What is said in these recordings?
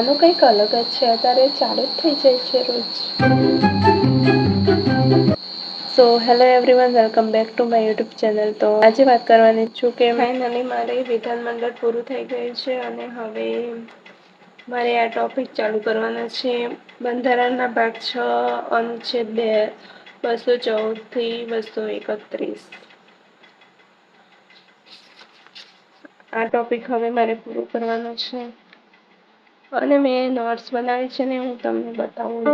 આનું કંઈક અલગ જ છે, અત્યારે ચાલુ જ થઈ જાય છે રોજ. So hello everyone, welcome back to my YouTube channel. તો આજે વાત કરવાની છું કે ફાઇનલી મારે વિધાનમંડળ પૂરું થઈ ગયું છે અને હવે મારે આ ટોપિક ચાલુ કરવાના છે. બંધારણના ભાગ 6 અનુચ્છેદ 214 થી 231. આ ટોપિક હવે મારે પૂરું કરવાનો છે અને મેં નોટ્સ બનાવી છે ને હું તમને બતાવું.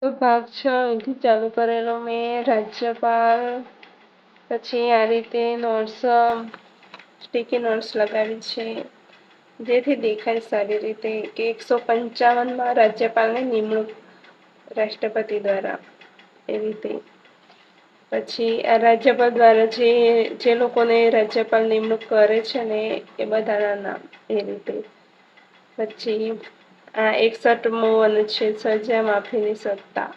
તો ભાગ 6 અહીંથી ચાલુ કરેલો મેં. રાજ્યપાલ, પછી આ રીતે નોટ્સ, સ્ટીકી નોટ્સ લગાવી છે જેથી દેખાય સારી રીતે કે 155માં રાજ્યપાલની નિમણૂક રાષ્ટ્રપતિ દ્વારા, એ રીતે. પછી આ રાજ્યપાલ દ્વારા જે લોકોને રાજ્યપાલ નિમણૂક કરે છે ને એ બધાના નામ, એ રીતે. પછી આ 61મો અનુચ્છેદ સજા માફીની સત્તા.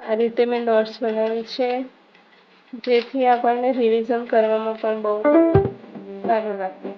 આ રીતે મેં નોટ્સ બનાવી છે જેથી આપણને રિવિઝન કરવામાં પણ બહુ સારું લાગે.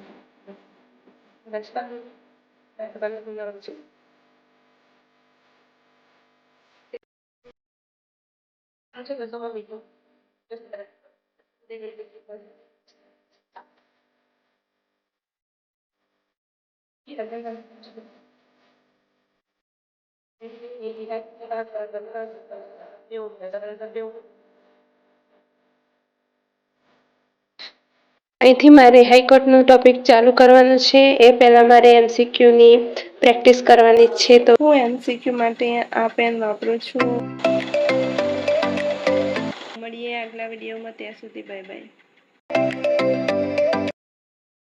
અહીંથી મારે હાઈકોર્ટનો ટોપિક ચાલુ કરવાનો છે. એ પહેલાં મારે MCQની પ્રેક્ટિસ કરવાની છે. તો હું MCQ માટે આ પેન વાપરું છું. મળીએ આગલા વિડીયોમાં, ત્યાં સુધી બાય બાય.